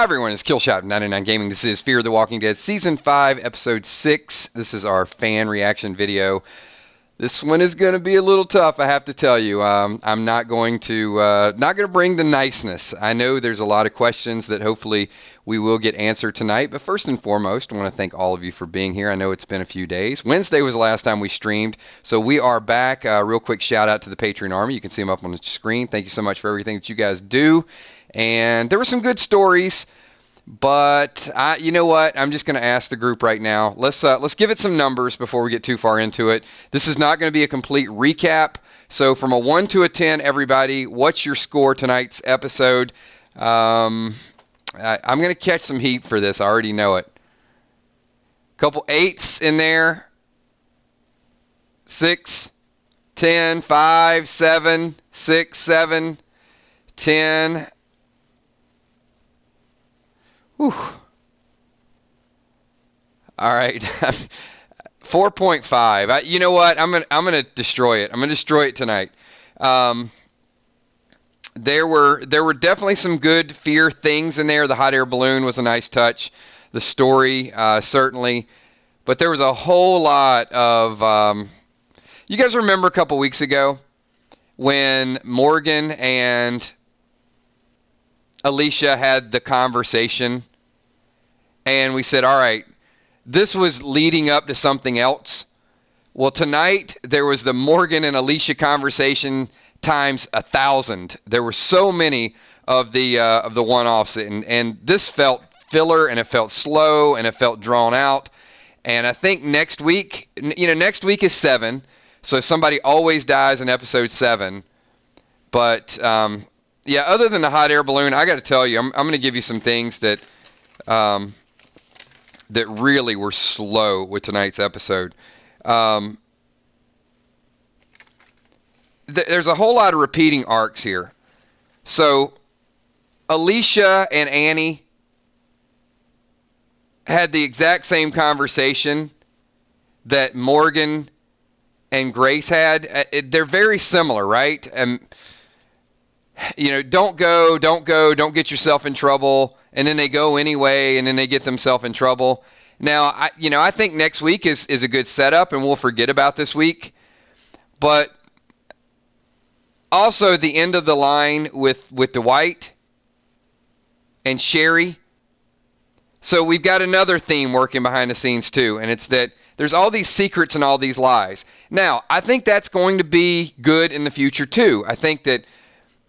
Hi everyone, it's Killshot 99 Gaming. This is Fear the Walking Dead Season 5, Episode 6. This is our fan reaction video. This one is going to be a little tough, I have to tell you. I'm not going to bring the niceness. I know there's a lot of questions that hopefully we will get answered tonight. But first and foremost, I want to thank all of you for being here. I know it's been a few days. Wednesday was the last time we streamed, so we are back. Real quick shout out to the Patreon Army. You can see them up on the screen. Thank you so much for everything that you guys do. And there were some good stories, but you know what? I'm just going to ask the group right now. Let's give it some numbers before we get too far into it. This is not going to be a complete recap. So from a 1 to a 10, everybody, what's your score tonight's episode? I'm going to catch some heat for this. I already know it. Couple 8s in there. 6, 10, 5, 7, 6, 7, 10. Whew. All right. 4.5. You know what? I'm gonna destroy it. I'm gonna destroy it tonight. There were definitely some good fear things in there. The hot air balloon was a nice touch. The story certainly, but there was a whole lot of. You guys remember a couple weeks ago when Morgan and Alicia had the conversation? And we said, all right, this was leading up to something else. Well, tonight there was the Morgan and Alicia conversation times 1,000. There were so many of the one-offs, and this felt filler, and it felt slow, and it felt drawn out. And I think next week, next week is 7, so somebody always dies in episode 7. But yeah, other than the hot air balloon, I got to tell you, I'm going to give you some things that that really were slow with tonight's episode. There's a whole lot of repeating arcs here. So, Alicia and Annie had the exact same conversation that Morgan and Grace had. They're very similar, right? Don't get yourself in trouble. And then they go anyway, and then they get themselves in trouble. Now, I think next week is a good setup, and we'll forget about this week. But also the end of the line with Dwight and Sherry. So we've got another theme working behind the scenes too, and it's that there's all these secrets and all these lies. Now, I think that's going to be good in the future too. I think that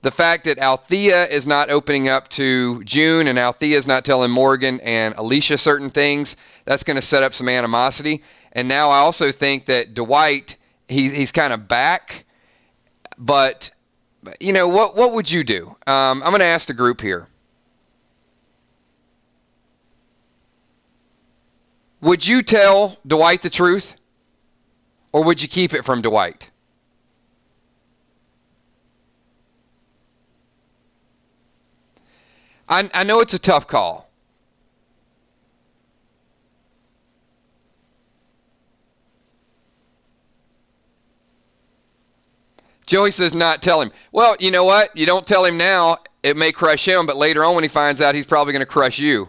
the fact that Althea is not opening up to June and Althea is not telling Morgan and Alicia certain things, that's going to set up some animosity. And now I also think that Dwight, he's kind of back. But, what would you do? I'm going to ask the group here. Would you tell Dwight the truth? Or would you keep it from Dwight? I know it's a tough call. Joey says not tell him. Well, you know what? You don't tell him now, it may crush him, but later on when he finds out, he's probably going to crush you.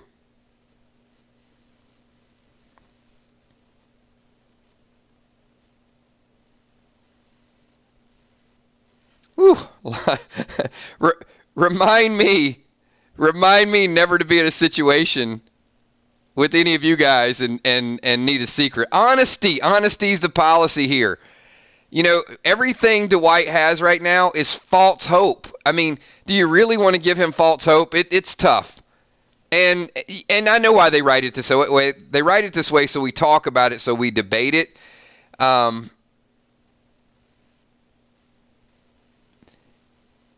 Whew. Remind me never to be in a situation with any of you guys and need a secret. Honesty's the policy here. Everything Dwight has right now is false hope. I mean, do you really want to give him false hope? It's tough. And I know why they write it this way. They write it this way so we talk about it, so we debate it.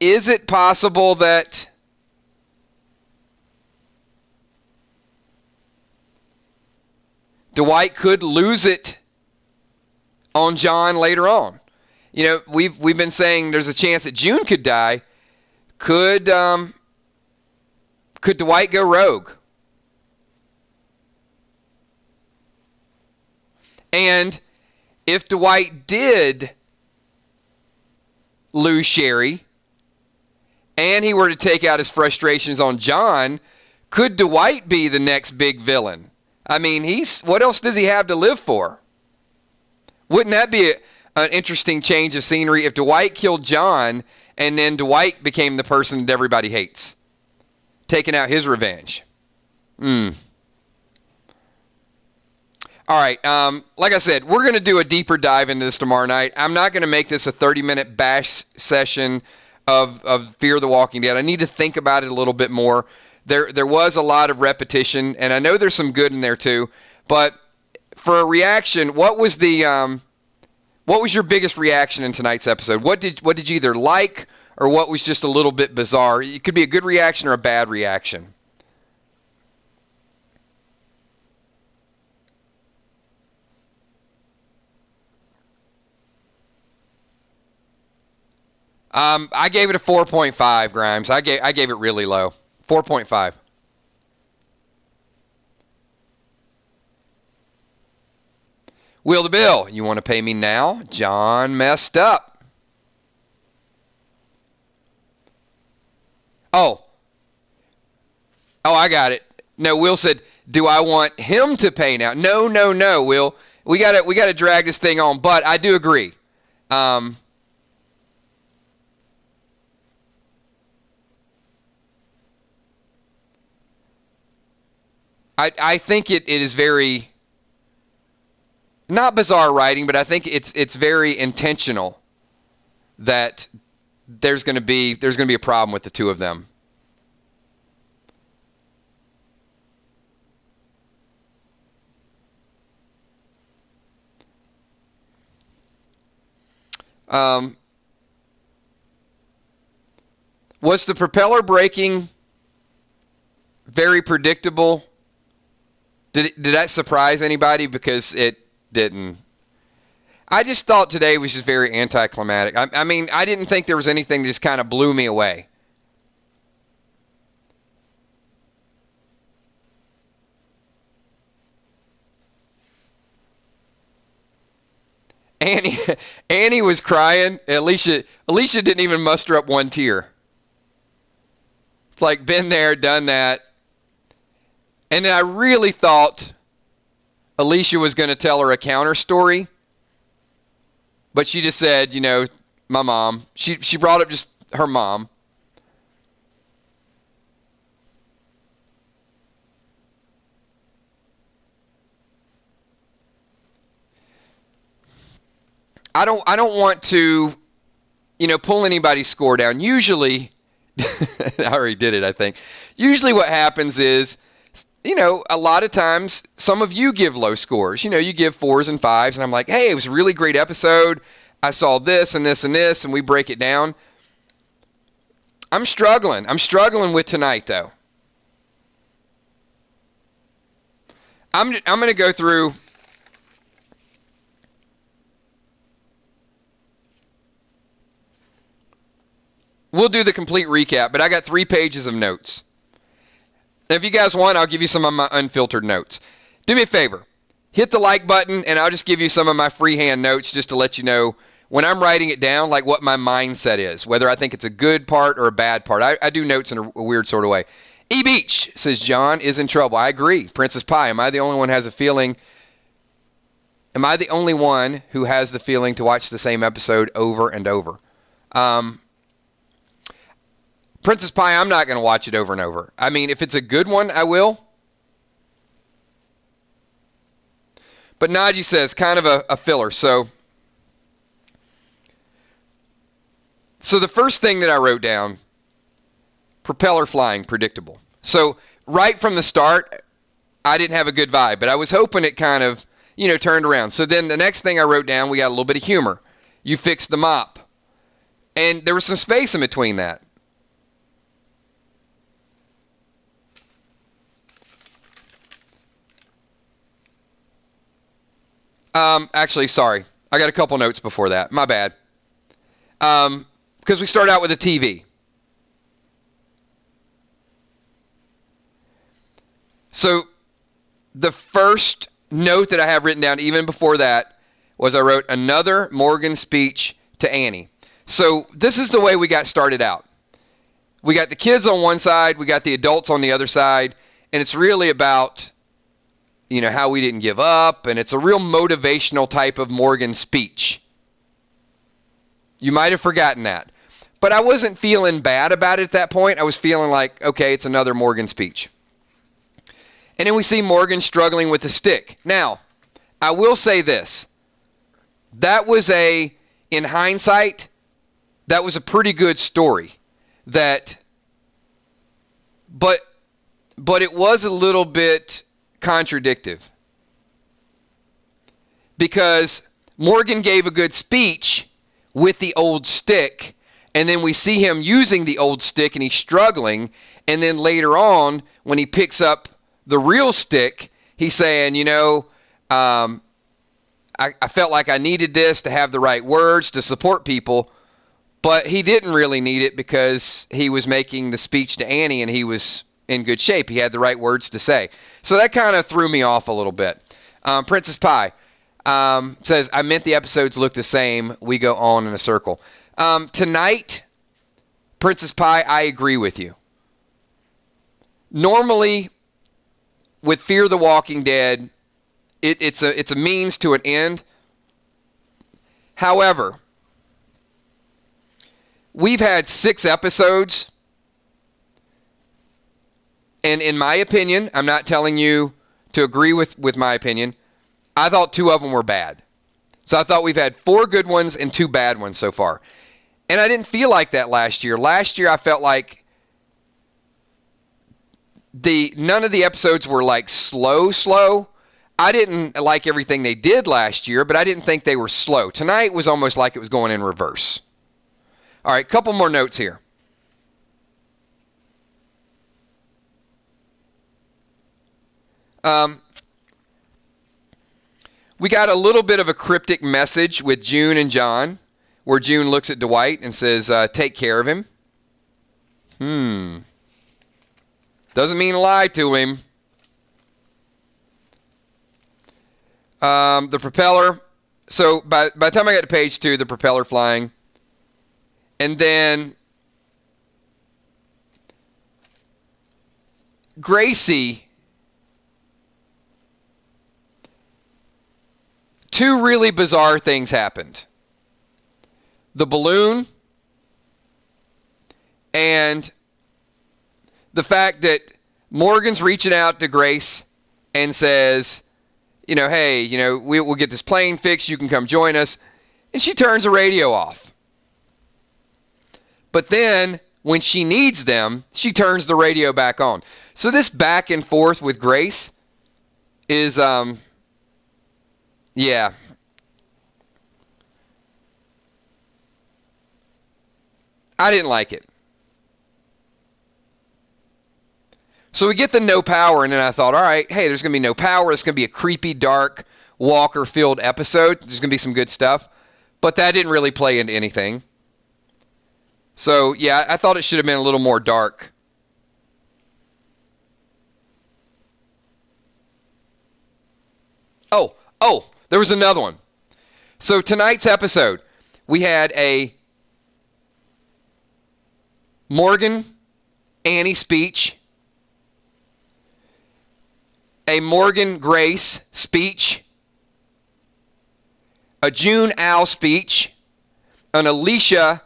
Is it possible that Dwight could lose it on John later on? We've been saying there's a chance that June could die. Could Dwight go rogue? And if Dwight did lose Sherry, and he were to take out his frustrations on John, Could Dwight be the next big villain? I mean, what else does he have to live for? Wouldn't that be an interesting change of scenery if Dwight killed John and then Dwight became the person that everybody hates, taking out his revenge? All right, like I said, we're going to do a deeper dive into this tomorrow night. I'm not going to make this a 30-minute bash session of Fear the Walking Dead. I need to think about it a little bit more. There was a lot of repetition, and I know there's some good in there too. But for a reaction, what was your biggest reaction in tonight's episode? What did you either like, or what was just a little bit bizarre? It could be a good reaction or a bad reaction. I gave it a 4.5, Grimes. I gave it really low. 4.5. Wheel the bill. You want to pay me now? John messed up. Oh, I got it. No, Will said, do I want him to pay now? No, Will. We gotta drag this thing on, but I do agree. I think it is very, not bizarre writing, but I think it's very intentional that there's going to be a problem with the two of them. Was the propeller breaking very predictable? Did that surprise anybody? Because it didn't. I just thought today was just very anticlimactic. I mean, I didn't think there was anything that just kind of blew me away. Annie was crying. Alicia didn't even muster up one tear. It's like, been there, done that. And then I really thought Alicia was going to tell her a counter story. But she just said, my mom. She brought up just her mom. I don't want to, pull anybody's score down. Usually, I already did it, I think. Usually what happens is, a lot of times, some of you give low scores. You give 4s and 5s, and I'm like, hey, it was a really great episode. I saw this and this and this, and we break it down. I'm struggling. I'm struggling with tonight, though. I'm going to go through. We'll do the complete recap, but I got 3 pages of notes. If you guys want, I'll give you some of my unfiltered notes. Do me a favor. Hit the like button, and I'll just give you some of my freehand notes just to let you know when I'm writing it down, like what my mindset is, whether I think it's a good part or a bad part. I do notes in a weird sort of way. E. Beach says, John is in trouble. I agree. Princess Pie, am I the only one who has a feeling? Am I the only one who has the feeling to watch the same episode over and over? Princess Pie, I'm not going to watch it over and over. I mean, if it's a good one, I will. But Najee says, kind of a filler. So the first thing that I wrote down, propeller flying, predictable. So right from the start, I didn't have a good vibe, but I was hoping it kind of, turned around. So then the next thing I wrote down, we got a little bit of humor. You fixed the mop. And there was some space in between that. Actually, sorry. I got a couple notes before that. My bad. Because we start out with a TV. So the first note that I have written down, even before that, was I wrote another Morgan speech to Annie. So this is the way we got started out. We got the kids on one side. We got the adults on the other side. And it's really about, how we didn't give up. And it's a real motivational type of Morgan speech. You might have forgotten that. But I wasn't feeling bad about it at that point. I was feeling like, okay, it's another Morgan speech. And then we see Morgan struggling with the stick. Now, I will say this. That was in hindsight, that was a pretty good story. But it was a little bit contradictive. Because Morgan gave a good speech with the old stick, and then we see him using the old stick and he's struggling, and then later on, when he picks up the real stick, he's saying, I felt like I needed this to have the right words to support people, but he didn't really need it because he was making the speech to Annie and he was in good shape. He had the right words to say. So that kind of threw me off a little bit. Princess Pie says, I meant the episodes look the same. We go on in a circle. Tonight, Princess Pie, I agree with you. Normally, with Fear the Walking Dead, it's a means to an end. However, we've had 6 episodes, and in my opinion, I'm not telling you to agree with my opinion, I thought 2 of them were bad. So I thought we've had 4 good ones and 2 bad ones so far. And I didn't feel like that last year. Last year I felt like none of the episodes were like slow. I didn't like everything they did last year, but I didn't think they were slow. Tonight was almost like it was going in reverse. All right, couple more notes here. We got a little bit of a cryptic message with June and John, where June looks at Dwight and says, take care of him. Doesn't mean lie to him. The propeller. So by the time I got to page 2, the propeller flying. And then Gracie. 2 really bizarre things happened. The balloon and the fact that Morgan's reaching out to Grace and says, hey, we'll get this plane fixed. You can come join us. And she turns the radio off. But then when she needs them, she turns the radio back on. So this back and forth with Grace is, yeah. I didn't like it. So we get the no power, and then I thought, all right, hey, there's going to be no power. It's going to be a creepy, dark, Walker-filled episode. There's going to be some good stuff. But that didn't really play into anything. So, yeah, I thought it should have been a little more dark. Oh, there was another one. So tonight's episode, we had a Morgan Annie speech, a Morgan Grace speech, a June Al speech, an Alicia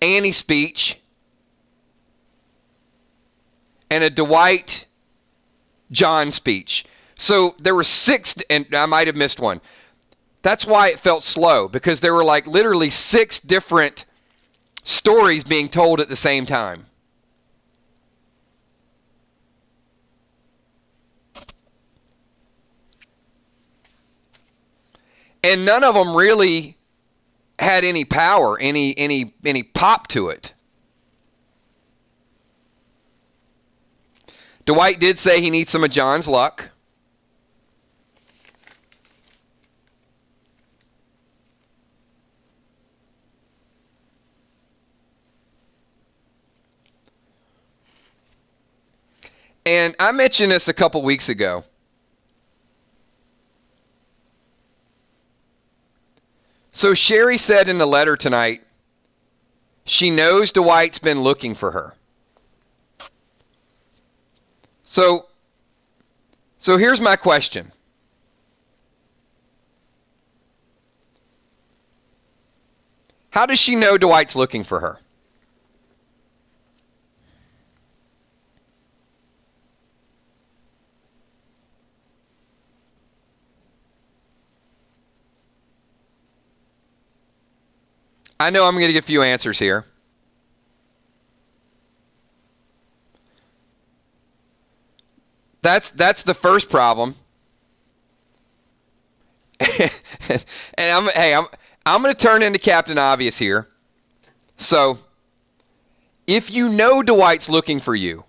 Annie speech, and a Dwight John speech. So there were 6, and I might have missed one. That's why it felt slow, because there were like literally 6 different stories being told at the same time. And none of them really had any power, any pop to it. Dwight did say he needs some of John's luck. And I mentioned this a couple weeks ago. So Sherry said in the letter tonight, she knows Dwight's been looking for her. So here's my question. How does she know Dwight's looking for her? I know I'm going to get a few answers here. That's the first problem. And I'm going to turn into Captain Obvious here. So, if you know Dwight's looking for you.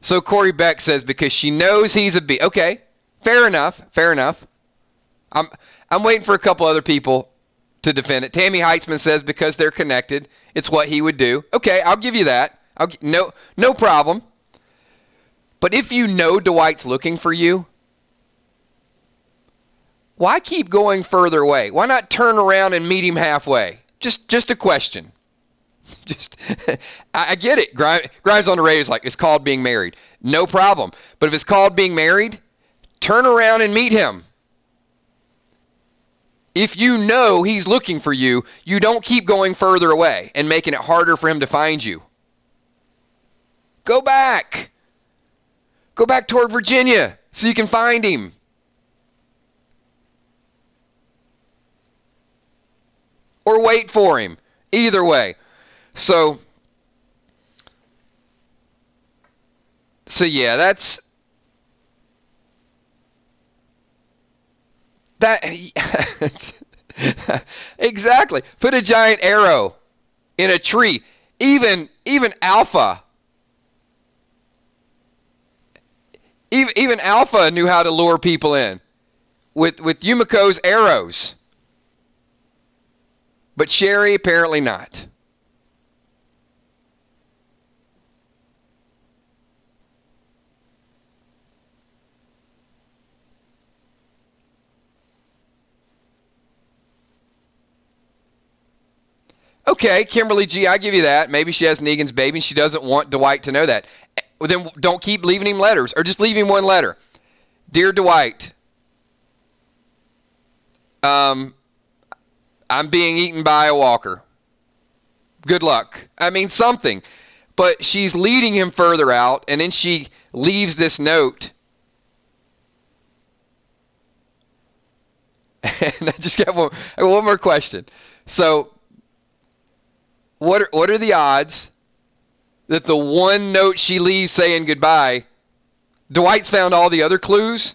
So Corey Beck says because she knows he's a B. Okay, fair enough. I'm waiting for a couple other people to defend it. Tammy Heitzman says because they're connected, it's what he would do. Okay, I'll give you that. No problem. But if you know Dwight's looking for you, why keep going further away? Why not turn around and meet him halfway? Just a question. I get it. Grimes on the radio is like, it's called being married. No problem. But if it's called being married, turn around and meet him. If you know he's looking for you, you don't keep going further away and making it harder for him to find you. Go back. Go back toward Virginia so you can find him. Or wait for him. Either way. So yeah, that's that. Exactly. Put a giant arrow in a tree. Even Alpha. Even Alpha knew how to lure people in with Yumiko's arrows. But Sherry apparently not. Okay, Kimberly G, I give you that. Maybe she has Negan's baby and she doesn't want Dwight to know that. Well, then don't keep leaving him letters, or just leave him one letter. Dear Dwight, I'm being eaten by a walker. Good luck. I mean, something. But she's leading him further out, and then she leaves this note. And I just got one more question. So, what are the odds that the one note she leaves saying goodbye, Dwight's found all the other clues,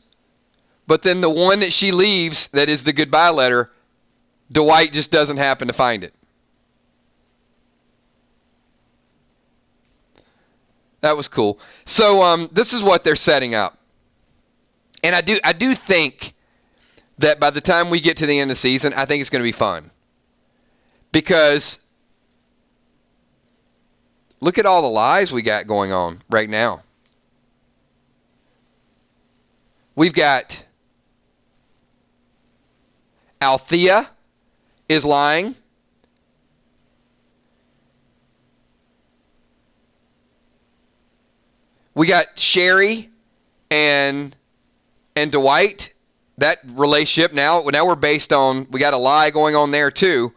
but then the one that she leaves that is the goodbye letter, Dwight just doesn't happen to find it? That was cool. So this is what they're setting up. And I do think that by the time we get to the end of the season, I think it's going to be fun. Because look at all the lies we got going on right now. We've got Althea is lying. We got Sherry and Dwight. That relationship now we're based on, we got a lie going on there too.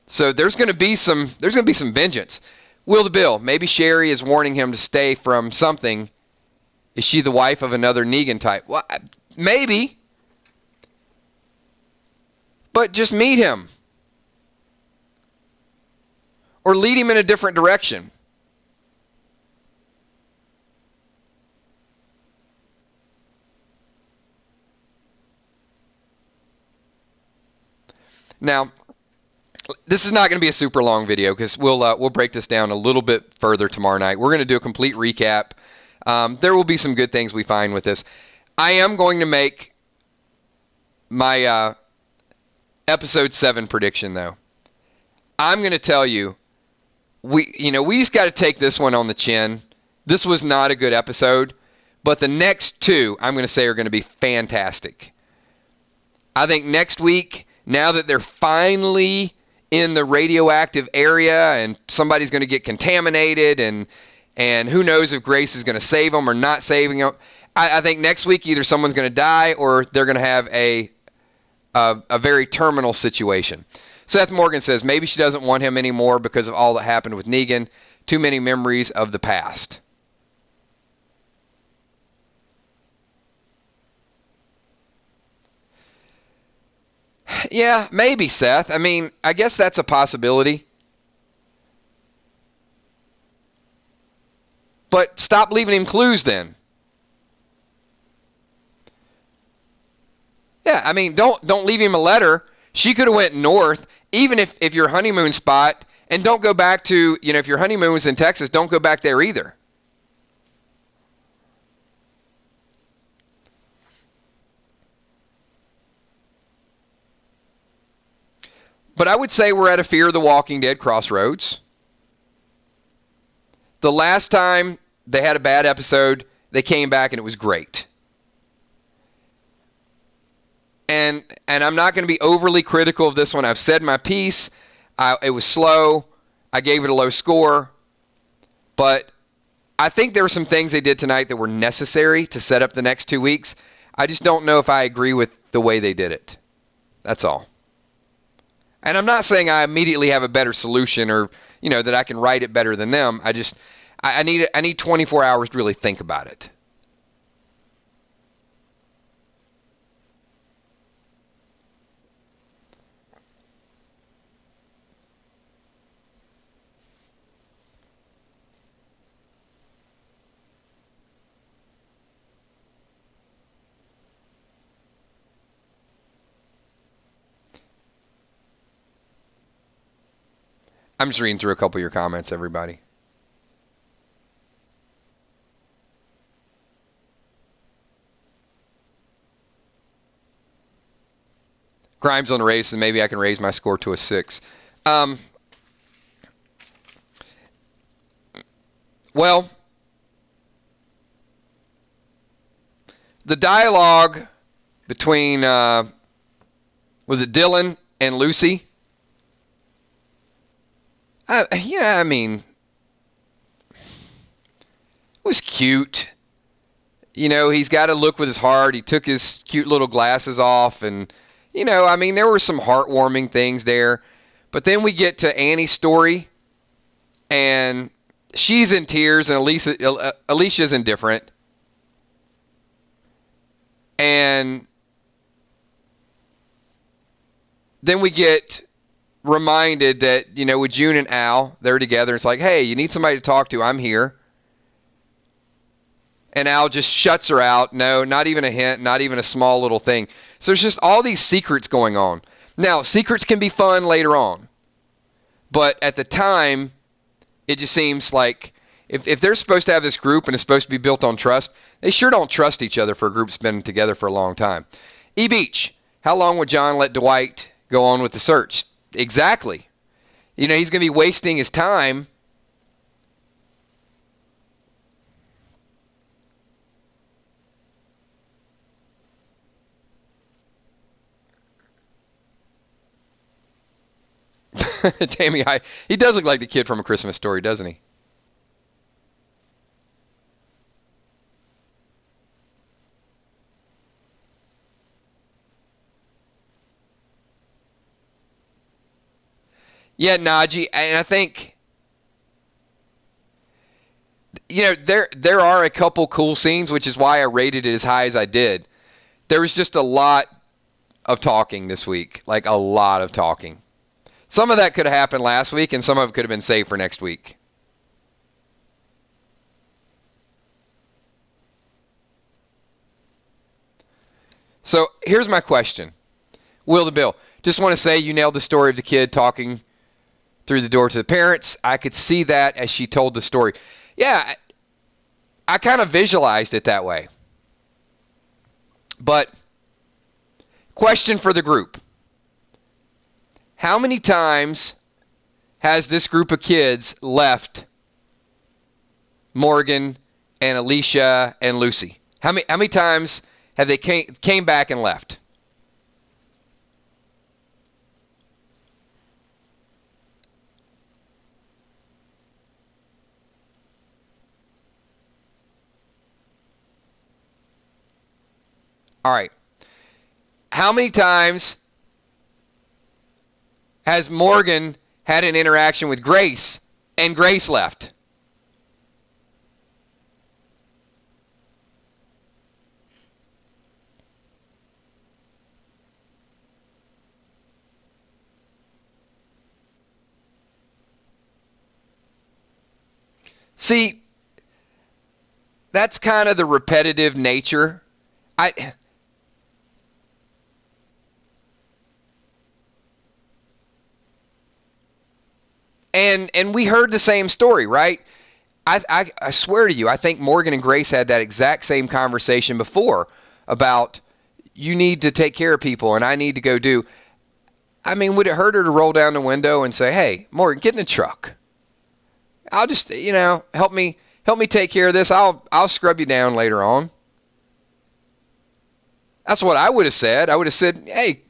So there's going to be some vengeance. Will the Bill, maybe Sherry is warning him to stay from something. Is she the wife of another Negan type? Well, maybe. But just meet him. Or lead him in a different direction. Now, this is not going to be a super long video because we'll break this down a little bit further tomorrow night. We're going to do a complete recap. There will be some good things we find with this. I am going to make my episode 7 prediction, though. I'm going to tell you, we just got to take this one on the chin. This was not a good episode, but the next 2, I'm going to say, are going to be fantastic. I think next week, now that they're finally in the radioactive area and somebody's going to get contaminated and who knows if Grace is going to save them or not saving them. I think next week either someone's going to die or they're going to have a very terminal situation. Seth Morgan says maybe she doesn't want him anymore because of all that happened with Negan. Too many memories of the past. Yeah, maybe, Seth. I mean, I guess that's a possibility. But stop leaving him clues then. Yeah, I mean, don't leave him a letter. She could have went north, even if your honeymoon spot, and don't go back to, if your honeymoon was in Texas, don't go back there either. But I would say we're at a Fear the Walking Dead crossroads. The last time they had a bad episode, they came back and it was great. And I'm not going to be overly critical of this one. I've said my piece. It was slow. I gave it a low score. But I think there were some things they did tonight that were necessary to set up the next 2 weeks. I just don't know if I agree with the way they did it. That's all. And I'm not saying I immediately have a better solution or, that I can write it better than them. I need 24 hours to really think about it. I'm just reading through a couple of your comments, everybody. Grimes on the race, and maybe I can raise my score to a 6. Well, the dialogue between, was it Dylan and Lucy? I mean, it was cute. He's got to look with his heart. He took his cute little glasses off and, there were some heartwarming things there. But then we get to Annie's story and she's in tears and Alicia's indifferent. And then we get reminded that, with June and Al, they're together. It's like, hey, you need somebody to talk to. I'm here. And Al just shuts her out. No, not even a hint, not even a small little thing. So there's just all these secrets going on. Now, secrets can be fun later on. But at the time, it just seems like if they're supposed to have this group and it's supposed to be built on trust, they sure don't trust each other for a group that's been together for a long time. E. Beach, how long would John let Dwight go on with the search? Exactly. He's going to be wasting his time. Tammy, he does look like the kid from A Christmas Story, doesn't he? Yeah, Najee, and I think there are a couple cool scenes, which is why I rated it as high as I did. There was just a lot of talking this week, like a lot of talking. Some of that could have happened last week, and some of it could have been saved for next week. So here's my question. Will the Bill, just want to say you nailed the story of the kid talking through the door to the parents. I could see that as she told the story. Yeah, I kind of visualized it that way. But question for the group. How many times has this group of kids left Morgan and Alicia and Lucy? How many times have they came back and left? All right. How many times has Morgan had an interaction with Grace and Grace left? See, that's kind of the repetitive nature. And we heard the same story, right? I swear to you, I think Morgan and Grace had that exact same conversation before about you need to take care of people and I need to go do. I mean, would it hurt her to roll down the window and say, "Hey, Morgan, get in the truck. I'll just, help me take care of this. I'll scrub you down later on." That's what I would have said. I would have said, "Hey,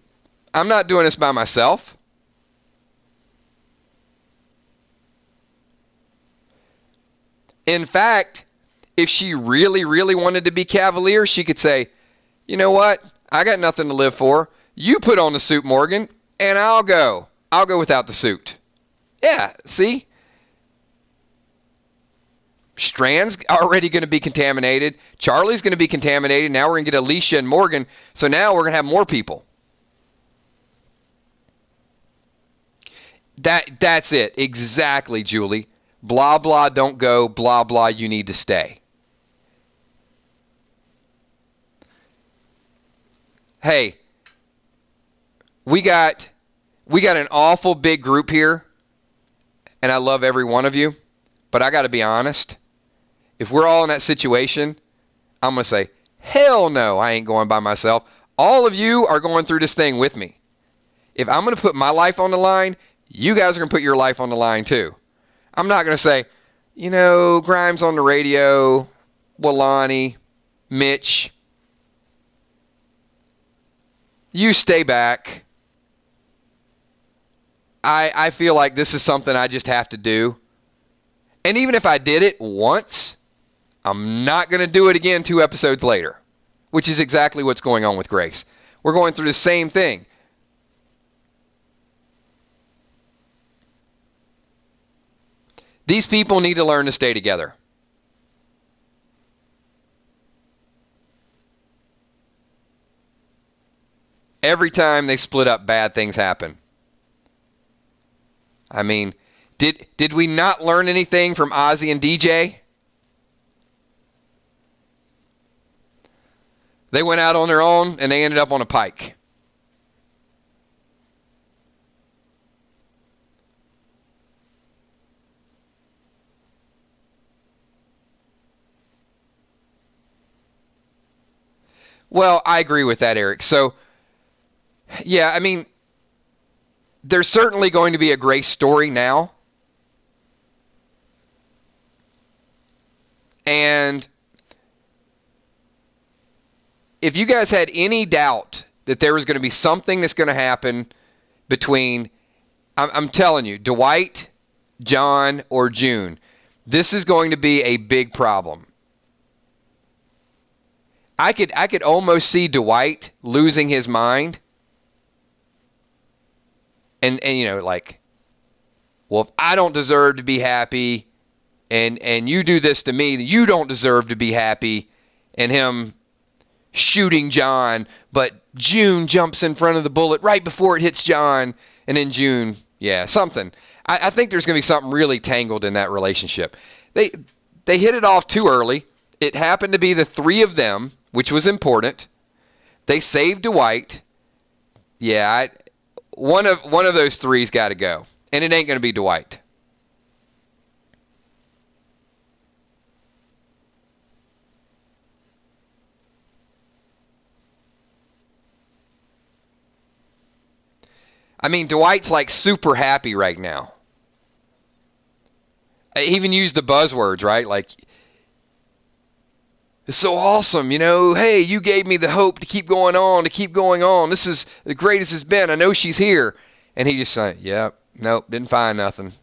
I'm not doing this by myself." In fact, if she really, really wanted to be cavalier, she could say, "You know what? I got nothing to live for. You put on the suit, Morgan, and I'll go. I'll go without the suit." Yeah, see? Strand's already going to be contaminated. Charlie's going to be contaminated. Now we're going to get Alicia and Morgan. So now we're going to have more people. That's it. Exactly, Julie. Blah, blah, don't go. Blah, blah, you need to stay. Hey, we got an awful big group here, and I love every one of you, but I got to be honest. If we're all in that situation, I'm going to say, hell no, I ain't going by myself. All of you are going through this thing with me. If I'm going to put my life on the line, you guys are going to put your life on the line too. I'm not going to say, Grimes on the radio, Walani, Mitch, you stay back. I feel like this is something I just have to do. And even if I did it once, I'm not going to do it again 2 episodes later, which is exactly what's going on with Grace. We're going through the same thing. These people need to learn to stay together. Every time they split up, bad things happen. I mean, did we not learn anything from Ozzy and DJ? They went out on their own and they ended up on a pike. Well, I agree with that, Eric. So, yeah, I mean, there's certainly going to be a Grace story now. And if you guys had any doubt that there was going to be something that's going to happen between, I'm telling you, Dwight, John, or June, this is going to be a big problem. I could almost see Dwight losing his mind. And well, if I don't deserve to be happy and you do this to me, you don't deserve to be happy, and him shooting John, but June jumps in front of the bullet right before it hits John, and then June, something. I think there's going to be something really tangled in that relationship. They hit it off too early. It happened to be the 3 of them, which was important. They saved Dwight. Yeah, one of those 3's got to go, and it ain't going to be Dwight. I mean, Dwight's like super happy right now. He even used the buzzwords, right? Like, it's so awesome, hey, you gave me the hope to keep going on. This is the greatest it's been. I know she's here. And he just said, yep, nope, didn't find nothing.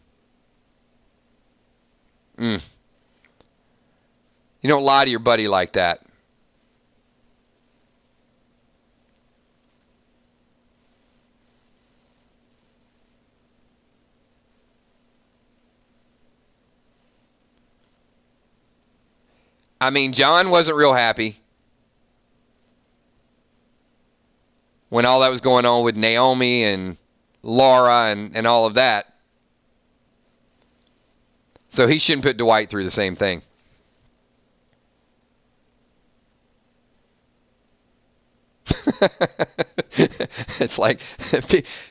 You don't lie to your buddy like that. I mean, John wasn't real happy when all that was going on with Naomi and Laura and all of that. So he shouldn't put Dwight through the same thing. It's like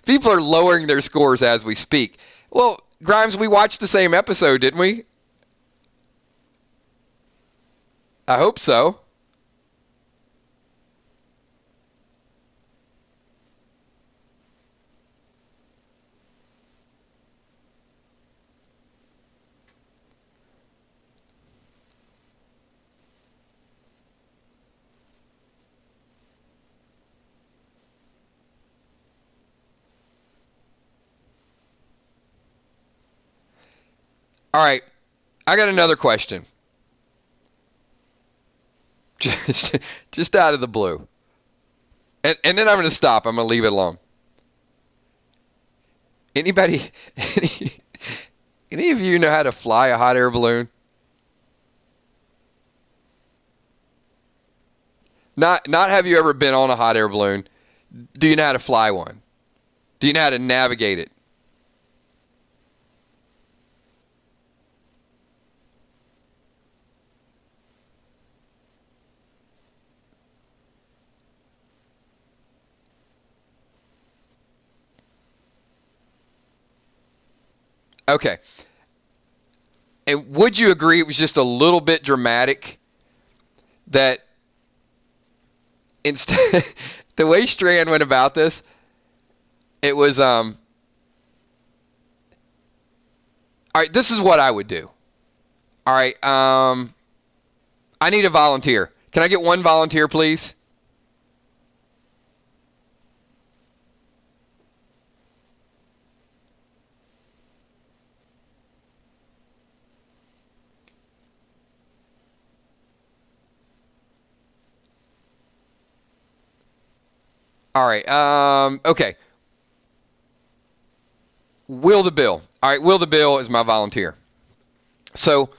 people are lowering their scores as we speak. Well, Grimes, we watched the same episode, didn't we? I hope so. All right, I got another question. Just out of the blue. And then I'm going to stop. I'm going to leave it alone. Any of you know how to fly a hot air balloon? Not have you ever been on a hot air balloon. Do you know how to fly one? Do you know how to navigate it? Okay. And would you agree it was just a little bit dramatic that instead the way Strand went about this, it was all right, this is what I would do. All right, I need a volunteer. Can I get one volunteer, please? All right. Okay. Will the Bill. All right. Will the Bill is my volunteer. So,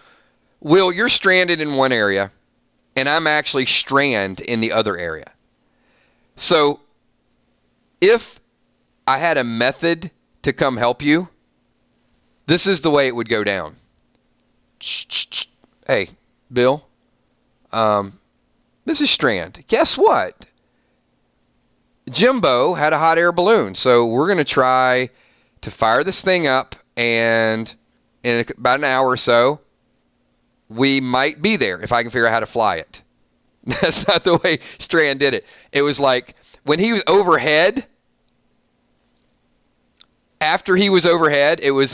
Will, you're stranded in one area, and I'm actually Strand in the other area. So, if I had a method to come help you, this is the way it would go down. Hey, Bill. This is Strand. Guess what? Jimbo had a hot air balloon, so we're going to try to fire this thing up, and in about an hour or so, we might be there if I can figure out how to fly it. That's not the way Strand did it. It was like when he was overhead, after he was overhead, it was,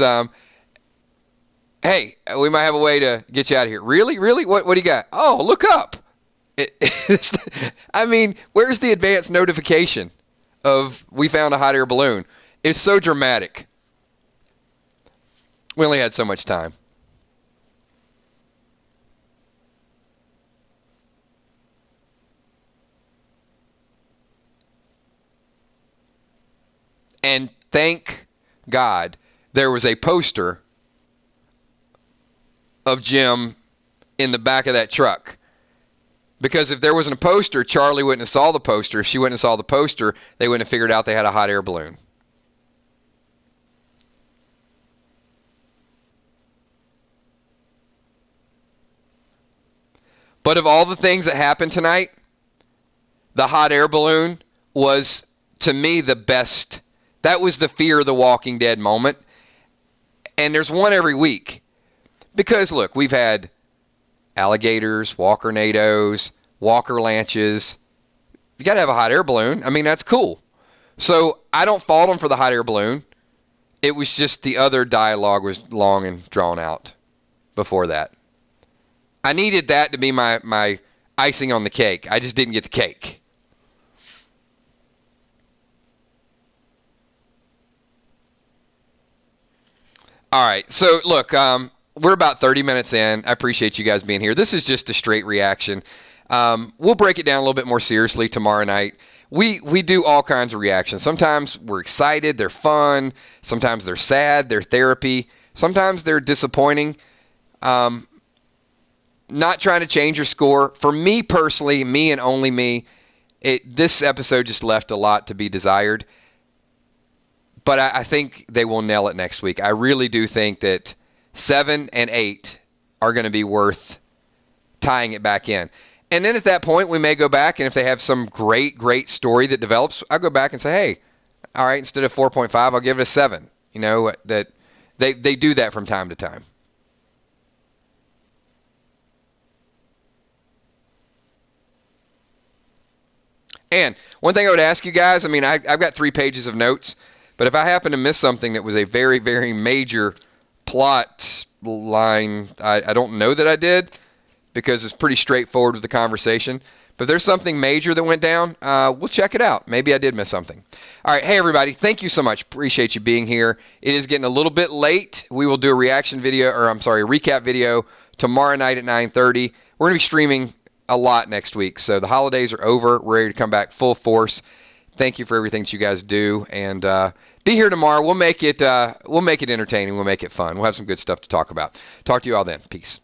hey, we might have a way to get you out of here. Really? Really? What do you got? Oh, look up. I mean, where's the advance notification of we found a hot air balloon? It's so dramatic. We only had so much time. And thank God there was a poster of Jim in the back of that truck. Because if there wasn't a poster, Charlie wouldn't have saw the poster. If she wouldn't have saw the poster, they wouldn't have figured out they had a hot air balloon. But of all the things that happened tonight, the hot air balloon was, to me, the best. That was the Fear of the Walking Dead moment. And there's one every week. Because, look, we've had alligators, walker-nados, walker lanches. You got to have a hot air balloon. I mean, that's cool. So I don't fault them for the hot air balloon. It was just the other dialogue was long and drawn out before that. I needed that to be my icing on the cake. I just didn't get the cake. All right. So, look, we're about 30 minutes in. I appreciate you guys being here. This is just a straight reaction. We'll break it down a little bit more seriously tomorrow night. We do all kinds of reactions. Sometimes we're excited. They're fun. Sometimes they're sad. They're therapy. Sometimes they're disappointing. not trying to change your score. For me personally, me and only me, this episode just left a lot to be desired. But I think they will nail it next week. I really do think that 7 and 8 are going to be worth tying it back in. And then at that point, we may go back, and if they have some great story that develops, I'll go back and say, hey, all right, instead of 4.5, I'll give it a 7. That they do that from time to time. And one thing I would ask you guys, I've got 3 pages of notes, but if I happen to miss something that was a very, very major plot line, I don't know that I did, because it's pretty straightforward with the conversation. But if there's something major that went down, we'll check it out. Maybe I did miss something. All right. Hey, everybody. Thank you so much. Appreciate you being here. It is getting a little bit late. We will do a recap video tomorrow night at 9:30. We're going to be streaming a lot next week. So the holidays are over. We're ready to come back full force. Thank you for everything that you guys do. And be here tomorrow. We'll make it entertaining. We'll make it fun. We'll have some good stuff to talk about. Talk to you all then. Peace.